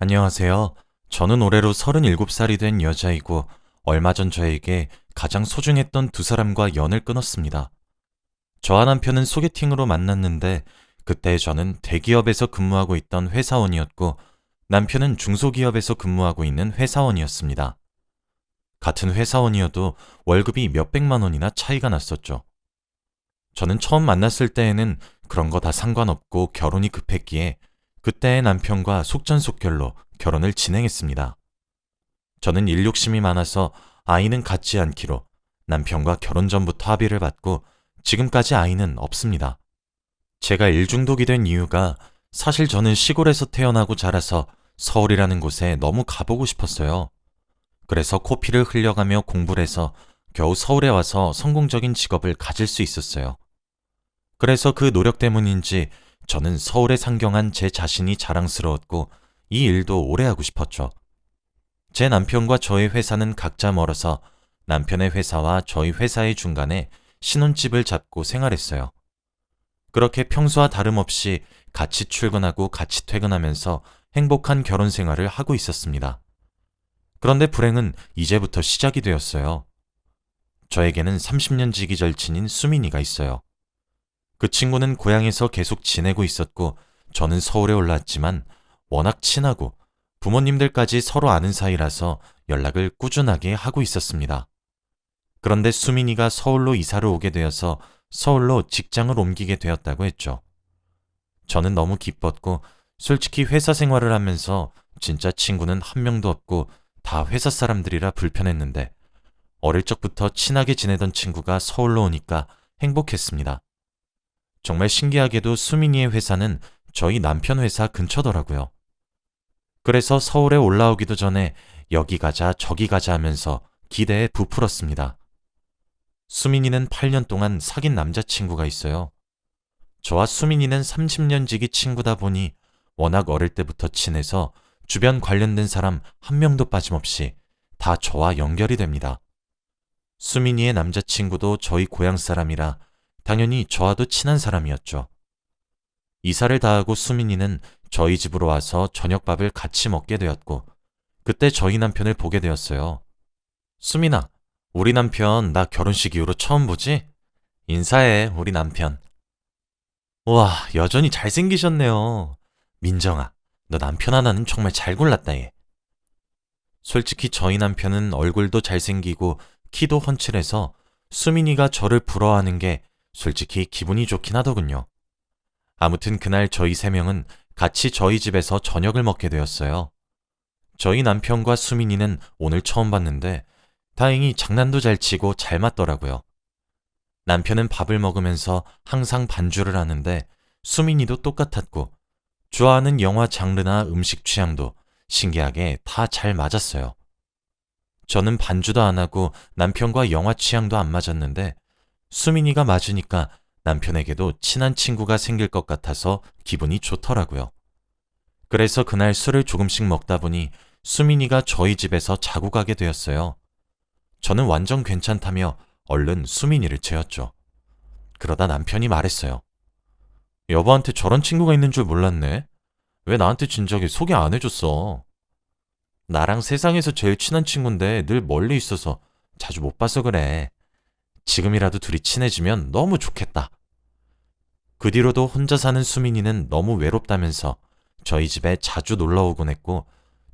안녕하세요. 저는 올해로 37살이 된 여자이고 얼마 전 저에게 가장 소중했던 두 사람과 연을 끊었습니다. 저와 남편은 소개팅으로 만났는데 그때 저는 대기업에서 근무하고 있던 회사원이었고 남편은 중소기업에서 근무하고 있는 회사원이었습니다. 같은 회사원이어도 월급이 몇백만 원이나 차이가 났었죠. 저는 처음 만났을 때에는 그런 거 다 상관없고 결혼이 급했기에 그때의 남편과 속전속결로 결혼을 진행했습니다. 저는 일 욕심이 많아서 아이는 갖지 않기로 남편과 결혼 전부터 합의를 받고 지금까지 아이는 없습니다. 제가 일 중독이 된 이유가 사실 저는 시골에서 태어나고 자라서 서울이라는 곳에 너무 가보고 싶었어요. 그래서 코피를 흘려가며 공부를 해서 겨우 서울에 와서 성공적인 직업을 가질 수 있었어요. 그래서 그 노력 때문인지 저는 서울에 상경한 제 자신이 자랑스러웠고 이 일도 오래 하고 싶었죠. 제 남편과 저의 회사는 각자 멀어서 남편의 회사와 저희 회사의 중간에 신혼집을 잡고 생활했어요. 그렇게 평소와 다름없이 같이 출근하고 같이 퇴근하면서 행복한 결혼 생활을 하고 있었습니다. 그런데 불행은 이제부터 시작이 되었어요. 저에게는 30년 지기 절친인 수민이가 있어요. 그 친구는 고향에서 계속 지내고 있었고 저는 서울에 올라왔지만 워낙 친하고 부모님들까지 서로 아는 사이라서 연락을 꾸준하게 하고 있었습니다. 그런데 수민이가 서울로 이사를 오게 되어서 서울로 직장을 옮기게 되었다고 했죠. 저는 너무 기뻤고 솔직히 회사 생활을 하면서 진짜 친구는 한 명도 없고 다 회사 사람들이라 불편했는데 어릴 적부터 친하게 지내던 친구가 서울로 오니까 행복했습니다. 정말 신기하게도 수민이의 회사는 저희 남편 회사 근처더라고요. 그래서 서울에 올라오기도 전에 여기 가자 저기 가자 하면서 기대에 부풀었습니다. 수민이는 8년 동안 사귄 남자친구가 있어요. 저와 수민이는 30년 지기 친구다 보니 워낙 어릴 때부터 친해서 주변 관련된 사람 한 명도 빠짐없이 다 저와 연결이 됩니다. 수민이의 남자친구도 저희 고향 사람이라 당연히 저와도 친한 사람이었죠. 이사를 다 하고 수민이는 저희 집으로 와서 저녁밥을 같이 먹게 되었고 그때 저희 남편을 보게 되었어요. 수민아, 우리 남편 나 결혼식 이후로 처음 보지? 인사해, 우리 남편. 우와, 여전히 잘생기셨네요. 민정아, 너 남편 하나는 정말 잘 골랐다, 얘. 솔직히 저희 남편은 얼굴도 잘생기고 키도 훤칠해서 수민이가 저를 부러워하는 게 솔직히 기분이 좋긴 하더군요. 아무튼 그날 저희 세 명은 같이 저희 집에서 저녁을 먹게 되었어요. 저희 남편과 수민이는 오늘 처음 봤는데 다행히 장난도 잘 치고 잘 맞더라고요. 남편은 밥을 먹으면서 항상 반주를 하는데 수민이도 똑같았고 좋아하는 영화 장르나 음식 취향도 신기하게 다 잘 맞았어요. 저는 반주도 안 하고 남편과 영화 취향도 안 맞았는데 수민이가 맞으니까 남편에게도 친한 친구가 생길 것 같아서 기분이 좋더라고요. 그래서 그날 술을 조금씩 먹다 보니 수민이가 저희 집에서 자고 가게 되었어요. 저는 완전 괜찮다며 얼른 수민이를 재웠죠. 그러다 남편이 말했어요. 여보한테 저런 친구가 있는 줄 몰랐네. 왜 나한테 진작에 소개 안 해줬어? 나랑 세상에서 제일 친한 친구인데 늘 멀리 있어서 자주 못 봐서 그래. 지금이라도 둘이 친해지면 너무 좋겠다. 그 뒤로도 혼자 사는 수민이는 너무 외롭다면서 저희 집에 자주 놀러 오곤 했고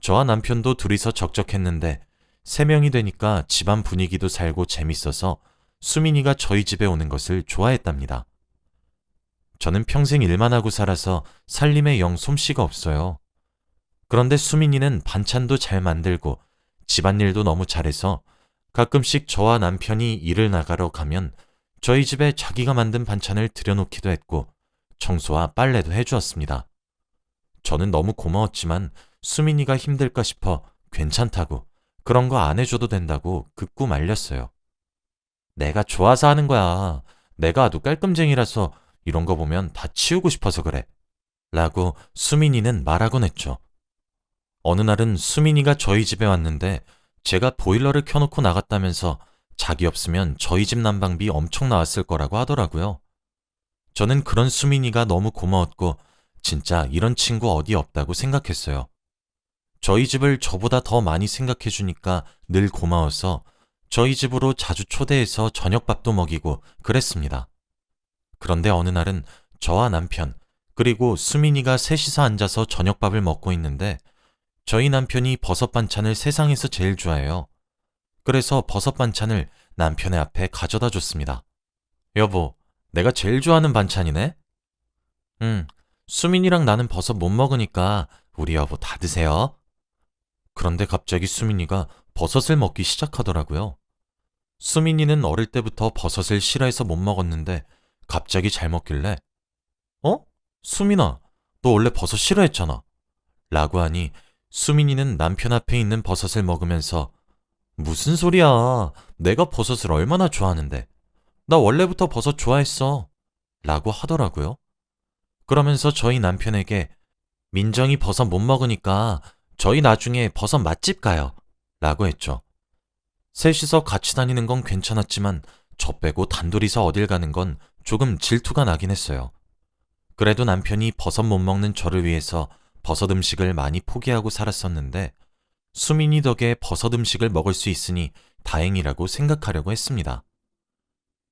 저와 남편도 둘이서 적적했는데 세 명이 되니까 집안 분위기도 살고 재밌어서 수민이가 저희 집에 오는 것을 좋아했답니다. 저는 평생 일만 하고 살아서 살림에 영 솜씨가 없어요. 그런데 수민이는 반찬도 잘 만들고 집안일도 너무 잘해서 가끔씩 저와 남편이 일을 나가러 가면 저희 집에 자기가 만든 반찬을 들여놓기도 했고 청소와 빨래도 해주었습니다. 저는 너무 고마웠지만 수민이가 힘들까 싶어 괜찮다고 그런 거 안 해줘도 된다고 극구 말렸어요. 내가 좋아서 하는 거야. 내가 아주 깔끔쟁이라서 이런 거 보면 다 치우고 싶어서 그래. 라고 수민이는 말하곤 했죠. 어느 날은 수민이가 저희 집에 왔는데 제가 보일러를 켜놓고 나갔다면서 자기 없으면 저희 집 난방비 엄청 나왔을 거라고 하더라고요. 저는 그런 수민이가 너무 고마웠고 진짜 이런 친구 어디 없다고 생각했어요. 저희 집을 저보다 더 많이 생각해 주니까 늘 고마워서 저희 집으로 자주 초대해서 저녁밥도 먹이고 그랬습니다. 그런데 어느 날은 저와 남편, 그리고 수민이가 셋이서 앉아서 저녁밥을 먹고 있는데 저희 남편이 버섯 반찬을 세상에서 제일 좋아해요. 그래서 버섯 반찬을 남편의 앞에 가져다 줬습니다. 여보, 내가 제일 좋아하는 반찬이네? 응, 수민이랑 나는 버섯 못 먹으니까 우리 여보 다 드세요. 그런데 갑자기 수민이가 버섯을 먹기 시작하더라고요. 수민이는 어릴 때부터 버섯을 싫어해서 못 먹었는데 갑자기 잘 먹길래 어? 수민아, 너 원래 버섯 싫어했잖아. 라고 하니 수민이는 남편 앞에 있는 버섯을 먹으면서 무슨 소리야. 내가 버섯을 얼마나 좋아하는데. 나 원래부터 버섯 좋아했어. 라고 하더라고요. 그러면서 저희 남편에게 민정이 버섯 못 먹으니까 저희 나중에 버섯 맛집 가요. 라고 했죠. 셋이서 같이 다니는 건 괜찮았지만 저 빼고 단둘이서 어딜 가는 건 조금 질투가 나긴 했어요. 그래도 남편이 버섯 못 먹는 저를 위해서 버섯 음식을 많이 포기하고 살았었는데 수민이 덕에 버섯 음식을 먹을 수 있으니 다행이라고 생각하려고 했습니다.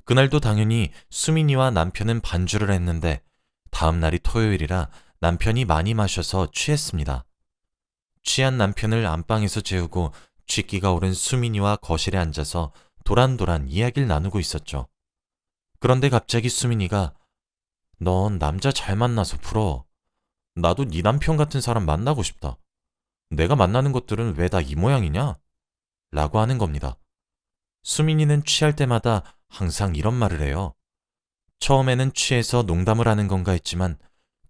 그날도 당연히 수민이와 남편은 반주를 했는데 다음 날이 토요일이라 남편이 많이 마셔서 취했습니다. 취한 남편을 안방에서 재우고 쥐기가 오른 수민이와 거실에 앉아서 도란도란 이야기를 나누고 있었죠. 그런데 갑자기 수민이가 넌 남자 잘 만나서 부러워. 나도 네 남편 같은 사람 만나고 싶다. 내가 만나는 것들은 왜 다 이 모양이냐? 라고 하는 겁니다. 수민이는 취할 때마다 항상 이런 말을 해요. 처음에는 취해서 농담을 하는 건가 했지만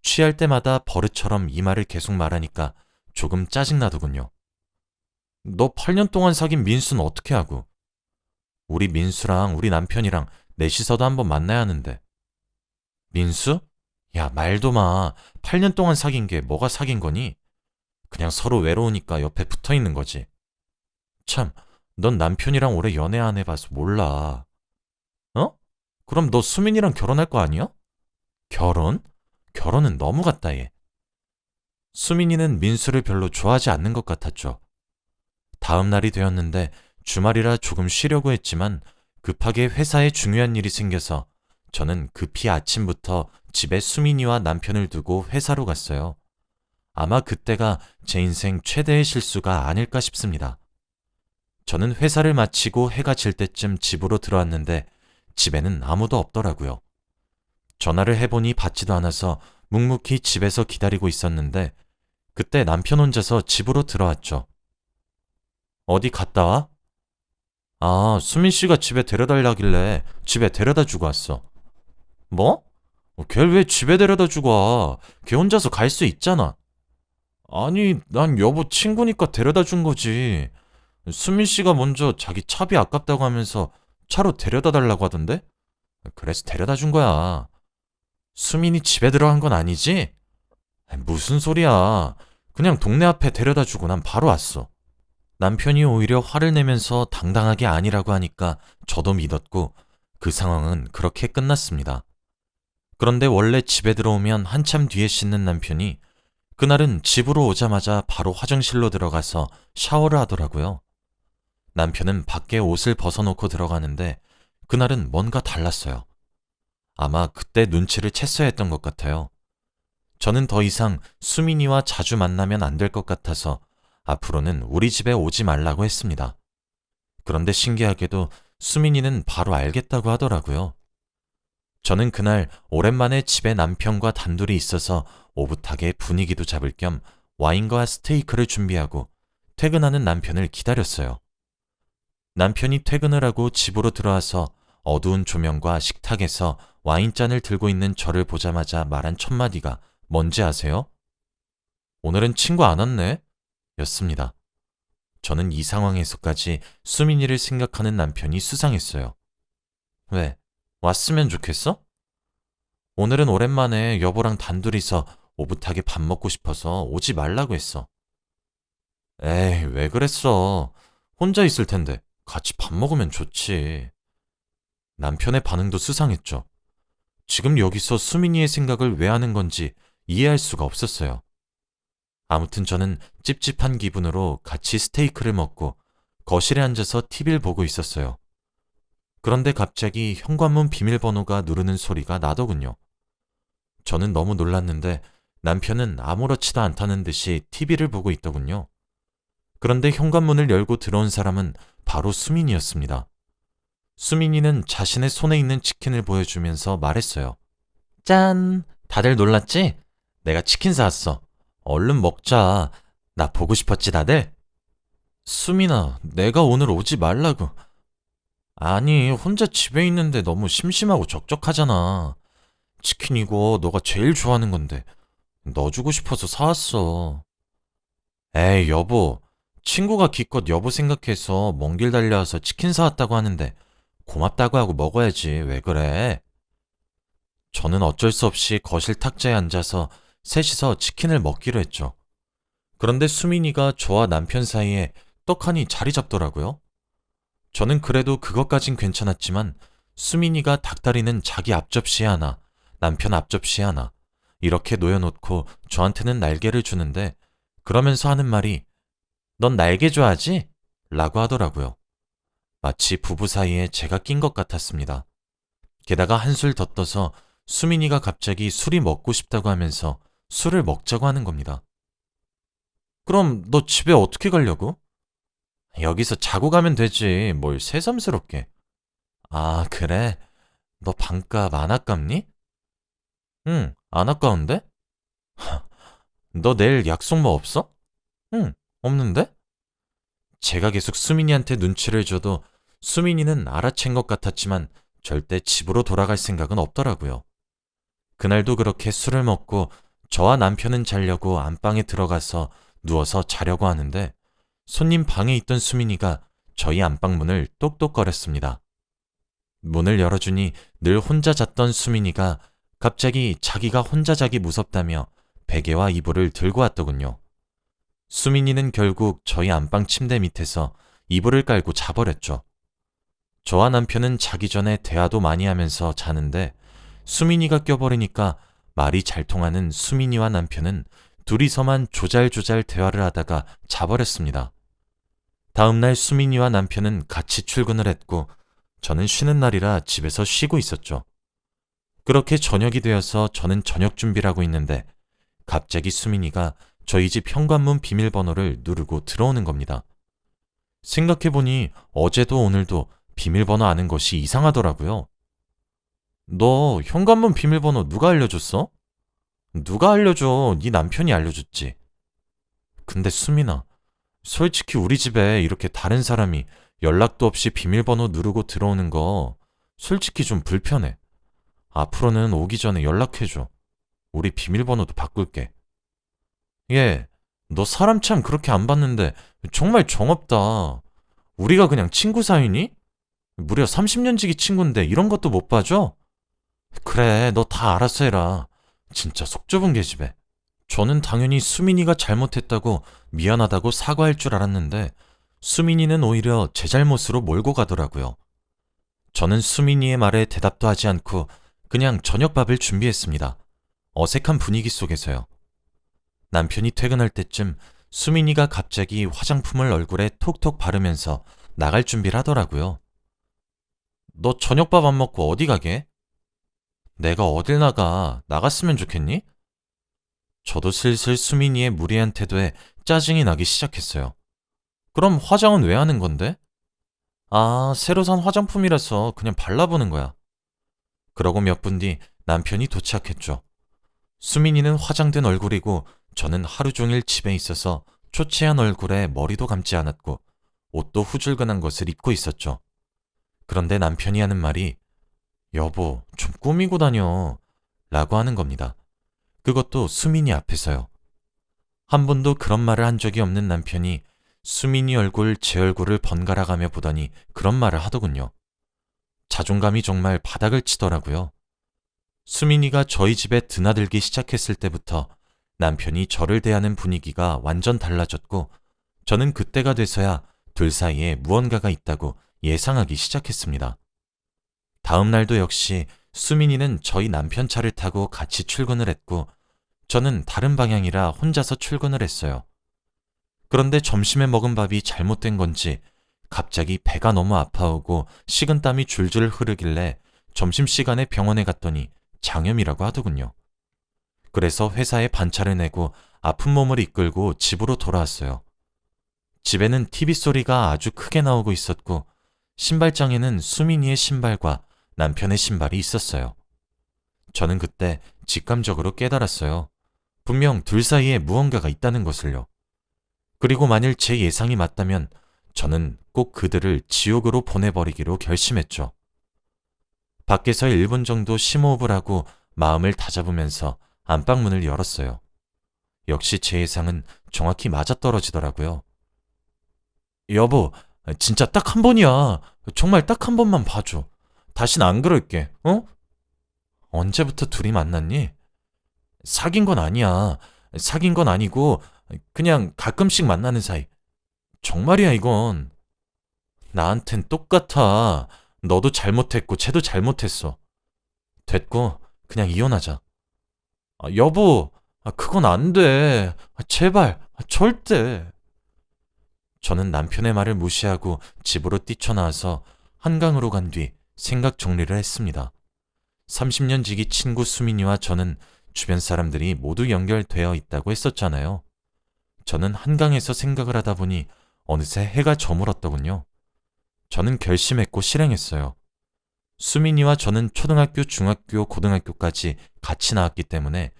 취할 때마다 버릇처럼 이 말을 계속 말하니까 조금 짜증나더군요. 너 8년 동안 사귄 민수는 어떻게 하고? 우리 민수랑 우리 남편이랑 넷이서도 한번 만나야 하는데. 민수? 야, 말도 마. 8년 동안 사귄 게 뭐가 사귄 거니? 그냥 서로 외로우니까 옆에 붙어 있는 거지. 참, 넌 남편이랑 오래 연애 안 해봐서 몰라. 어? 그럼 너 수민이랑 결혼할 거 아니야? 결혼? 결혼은 너무 같다, 얘. 수민이는 민수를 별로 좋아하지 않는 것 같았죠. 다음 날이 되었는데 주말이라 조금 쉬려고 했지만 급하게 회사에 중요한 일이 생겨서 저는 급히 아침부터 집에 수민이와 남편을 두고 회사로 갔어요. 아마 그때가 제 인생 최대의 실수가 아닐까 싶습니다. 저는 회사를 마치고 해가 질 때쯤 집으로 들어왔는데 집에는 아무도 없더라고요. 전화를 해보니 받지도 않아서 묵묵히 집에서 기다리고 있었는데 그때 남편 혼자서 집으로 들어왔죠. 어디 갔다 와? 아, 수민 씨가 집에 데려달라길래 집에 데려다 주고 왔어. 뭐? 걔를 왜 집에 데려다 주고 와? 걔 혼자서 갈 수 있잖아. 아니, 난 여보 친구니까 데려다 준 거지. 수민 씨가 먼저 자기 차비 아깝다고 하면서 차로 데려다 달라고 하던데? 그래서 데려다 준 거야. 수민이 집에 들어간 건 아니지? 무슨 소리야. 그냥 동네 앞에 데려다 주고 난 바로 왔어. 남편이 오히려 화를 내면서 당당하게 아니라고 하니까 저도 믿었고 그 상황은 그렇게 끝났습니다. 그런데 원래 집에 들어오면 한참 뒤에 씻는 남편이 그날은 집으로 오자마자 바로 화장실로 들어가서 샤워를 하더라고요. 남편은 밖에 옷을 벗어놓고 들어가는데 그날은 뭔가 달랐어요. 아마 그때 눈치를 챘어야 했던 것 같아요. 저는 더 이상 수민이와 자주 만나면 안 될 것 같아서 앞으로는 우리 집에 오지 말라고 했습니다. 그런데 신기하게도 수민이는 바로 알겠다고 하더라고요. 저는 그날 오랜만에 집에 남편과 단둘이 있어서 오붓하게 분위기도 잡을 겸 와인과 스테이크를 준비하고 퇴근하는 남편을 기다렸어요. 남편이 퇴근을 하고 집으로 들어와서 어두운 조명과 식탁에서 와인잔을 들고 있는 저를 보자마자 말한 첫 마디가 뭔지 아세요? 오늘은 친구 안 왔네? 였습니다. 저는 이 상황에서까지 수민이를 생각하는 남편이 수상했어요. 왜? 왔으면 좋겠어? 오늘은 오랜만에 여보랑 단둘이서 오붓하게 밥 먹고 싶어서 오지 말라고 했어. 에이, 왜 그랬어? 혼자 있을 텐데 같이 밥 먹으면 좋지. 남편의 반응도 수상했죠. 지금 여기서 수민이의 생각을 왜 하는 건지 이해할 수가 없었어요. 아무튼 저는 찝찝한 기분으로 같이 스테이크를 먹고 거실에 앉아서 TV를 보고 있었어요. 그런데 갑자기 현관문 비밀번호가 누르는 소리가 나더군요. 저는 너무 놀랐는데 남편은 아무렇지도 않다는 듯이 TV를 보고 있더군요. 그런데 현관문을 열고 들어온 사람은 바로 수민이었습니다. 수민이는 자신의 손에 있는 치킨을 보여주면서 말했어요. 짠! 다들 놀랐지? 내가 치킨 사왔어. 얼른 먹자. 나 보고 싶었지, 다들? 수민아, 내가 오늘 오지 말라고. 아니, 혼자 집에 있는데 너무 심심하고 적적하잖아. 치킨 이거 너가 제일 좋아하는 건데 너 주고 싶어서 사왔어. 에이, 여보. 친구가 기껏 여보 생각해서 먼 길 달려와서 치킨 사왔다고 하는데 고맙다고 하고 먹어야지. 왜 그래? 저는 어쩔 수 없이 거실 탁자에 앉아서 셋이서 치킨을 먹기로 했죠. 그런데 수민이가 저와 남편 사이에 떡하니 자리 잡더라고요. 저는 그래도 그것까진 괜찮았지만 수민이가 닭다리는 자기 앞접시에 하나, 남편 앞접시에 하나 이렇게 놓여놓고 저한테는 날개를 주는데 그러면서 하는 말이 넌 날개 좋아하지? 라고 하더라고요. 마치 부부 사이에 제가 낀 것 같았습니다. 게다가 한술 더 떠서 수민이가 갑자기 술이 먹고 싶다고 하면서 술을 먹자고 하는 겁니다. 그럼 너 집에 어떻게 가려고? 여기서 자고 가면 되지. 뭘 새삼스럽게. 아, 그래? 너 방값 안 아깝니? 응, 안 아까운데? 너 내일 약속 뭐 없어? 응, 없는데? 제가 계속 수민이한테 눈치를 줘도 수민이는 알아챈 것 같았지만 절대 집으로 돌아갈 생각은 없더라고요. 그날도 그렇게 술을 먹고 저와 남편은 자려고 안방에 들어가서 누워서 자려고 하는데 손님 방에 있던 수민이가 저희 안방 문을 똑똑거렸습니다. 문을 열어주니 늘 혼자 잤던 수민이가 갑자기 자기가 혼자 자기 무섭다며 베개와 이불을 들고 왔더군요. 수민이는 결국 저희 안방 침대 밑에서 이불을 깔고 자버렸죠. 저와 남편은 자기 전에 대화도 많이 하면서 자는데 수민이가 껴버리니까 말이 잘 통하는 수민이와 남편은 둘이서만 조잘조잘 대화를 하다가 자버렸습니다. 다음날 수민이와 남편은 같이 출근을 했고 저는 쉬는 날이라 집에서 쉬고 있었죠. 그렇게 저녁이 되어서 저는 저녁 준비를 하고 있는데 갑자기 수민이가 저희 집 현관문 비밀번호를 누르고 들어오는 겁니다. 생각해보니 어제도 오늘도 비밀번호 아는 것이 이상하더라고요. 너 현관문 비밀번호 누가 알려줬어? 누가 알려줘? 네 남편이 알려줬지. 근데 수민아, 솔직히 우리 집에 이렇게 다른 사람이 연락도 없이 비밀번호 누르고 들어오는 거 솔직히 좀 불편해. 앞으로는 오기 전에 연락해줘. 우리 비밀번호도 바꿀게. 얘, 너 사람 참 그렇게 안 봤는데 정말 정없다. 우리가 그냥 친구 사이니? 무려 30년 지기 친구인데 이런 것도 못 봐줘? 그래, 너 다 알아서 해라. 진짜 속 좁은 계집애. 저는 당연히 수민이가 잘못했다고 미안하다고 사과할 줄 알았는데 수민이는 오히려 제 잘못으로 몰고 가더라고요. 저는 수민이의 말에 대답도 하지 않고 그냥 저녁밥을 준비했습니다. 어색한 분위기 속에서요. 남편이 퇴근할 때쯤 수민이가 갑자기 화장품을 얼굴에 톡톡 바르면서 나갈 준비를 하더라고요. 너 저녁밥 안 먹고 어디 가게? 내가 어딜 나가? 나갔으면 좋겠니? 저도 슬슬 수민이의 무례한 태도에 짜증이 나기 시작했어요. 그럼 화장은 왜 하는 건데? 아, 새로 산 화장품이라서 그냥 발라보는 거야. 그러고 몇 분 뒤 남편이 도착했죠. 수민이는 화장된 얼굴이고 저는 하루 종일 집에 있어서 초췌한 얼굴에 머리도 감지 않았고 옷도 후줄근한 것을 입고 있었죠. 그런데 남편이 하는 말이 여보, 좀 꾸미고 다녀 라고 하는 겁니다. 그것도 수민이 앞에서요. 한 번도 그런 말을 한 적이 없는 남편이 수민이 얼굴, 제 얼굴을 번갈아 가며 보더니 그런 말을 하더군요. 자존감이 정말 바닥을 치더라고요. 수민이가 저희 집에 드나들기 시작했을 때부터 남편이 저를 대하는 분위기가 완전 달라졌고 저는 그때가 돼서야 둘 사이에 무언가가 있다고 예상하기 시작했습니다. 다음 날도 역시 수민이는 저희 남편 차를 타고 같이 출근을 했고 저는 다른 방향이라 혼자서 출근을 했어요. 그런데 점심에 먹은 밥이 잘못된 건지 갑자기 배가 너무 아파오고 식은땀이 줄줄 흐르길래 점심시간에 병원에 갔더니 장염이라고 하더군요. 그래서 회사에 반차를 내고 아픈 몸을 이끌고 집으로 돌아왔어요. 집에는 TV 소리가 아주 크게 나오고 있었고 신발장에는 수민이의 신발과 남편의 신발이 있었어요. 저는 그때 직감적으로 깨달았어요. 분명 둘 사이에 무언가가 있다는 것을요. 그리고 만일 제 예상이 맞다면 저는 꼭 그들을 지옥으로 보내버리기로 결심했죠. 밖에서 1분 정도 심호흡을 하고 마음을 다잡으면서 안방문을 열었어요. 역시 제 예상은 정확히 맞아떨어지더라고요. 여보, 진짜 딱 한 번이야. 정말 딱 한 번만 봐줘. 다신 안 그럴게, 어? 언제부터 둘이 만났니? 사귄 건 아니야. 사귄 건 아니고 그냥 가끔씩 만나는 사이. 정말이야, 이건. 나한텐 똑같아. 너도 잘못했고 쟤도 잘못했어. 됐고 그냥 이혼하자. 여보, 그건 안 돼. 제발, 절대. 저는 남편의 말을 무시하고 집으로 뛰쳐나와서 한강으로 간 뒤 생각 정리를 했습니다. 30년 지기 친구 수민이와 저는 주변 사람들이 모두 연결되어 있다고 했었잖아요. 저는 한강에서 생각을 하다 보니 어느새 해가 저물었더군요. 저는 결심했고 실행했어요. 수민이와 저는 초등학교, 중학교, 고등학교까지 같이 나왔기 때문에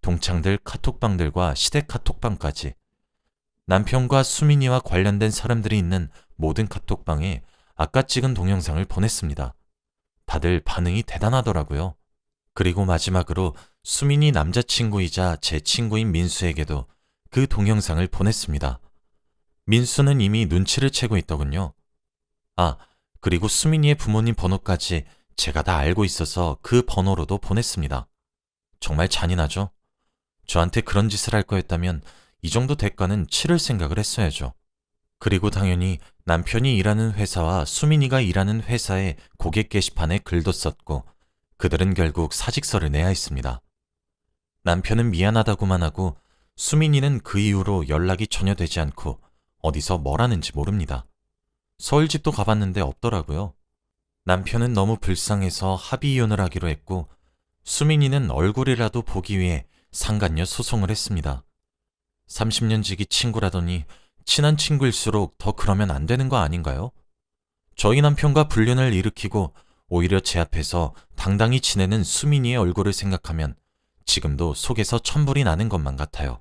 동창들 카톡방들과 시댁 카톡방까지 남편과 수민이와 관련된 사람들이 있는 모든 카톡방에 아까 찍은 동영상을 보냈습니다. 다들 반응이 대단하더라고요. 그리고 마지막으로 수민이 남자친구이자 제 친구인 민수에게도 그 동영상을 보냈습니다. 민수는 이미 눈치를 채고 있더군요. 그리고 수민이의 부모님 번호까지 제가 다 알고 있어서 그 번호로도 보냈습니다. 정말 잔인하죠? 저한테 그런 짓을 할 거였다면 이 정도 대가는 치를 생각을 했어야죠. 그리고 당연히 남편이 일하는 회사와 수민이가 일하는 회사의 고객 게시판에 글도 썼고 그들은 결국 사직서를 내야 했습니다. 남편은 미안하다고만 하고 수민이는 그 이후로 연락이 전혀 되지 않고 어디서 뭘 하는지 모릅니다. 서울집도 가봤는데 없더라고요. 남편은 너무 불쌍해서 합의 이혼을 하기로 했고 수민이는 얼굴이라도 보기 위해 상간녀 소송을 했습니다. 30년 지기 친구라더니 친한 친구일수록 더 그러면 안 되는 거 아닌가요? 저희 남편과 불륜을 일으키고 오히려 제 앞에서 당당히 지내는 수민이의 얼굴을 생각하면 지금도 속에서 천불이 나는 것만 같아요.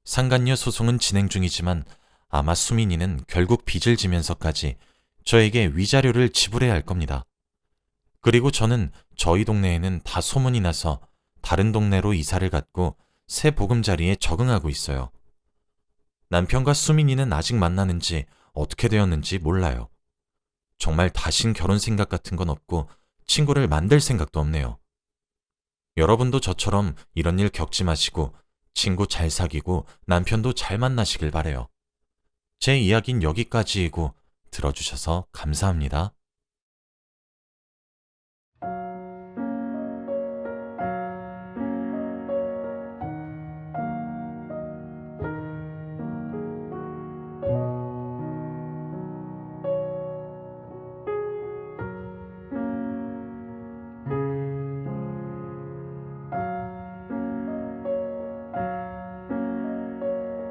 상간녀 소송은 진행 중이지만 아마 수민이는 결국 빚을 지면서까지 저에게 위자료를 지불해야 할 겁니다. 그리고 저는 저희 동네에는 다 소문이 나서 다른 동네로 이사를 갔고 새 보금자리에 적응하고 있어요. 남편과 수민이는 아직 만나는지 어떻게 되었는지 몰라요. 정말 다신 결혼 생각 같은 건 없고 친구를 만들 생각도 없네요. 여러분도 저처럼 이런 일 겪지 마시고 친구 잘 사귀고 남편도 잘 만나시길 바래요. 제 이야기는 여기까지이고 들어주셔서 감사합니다.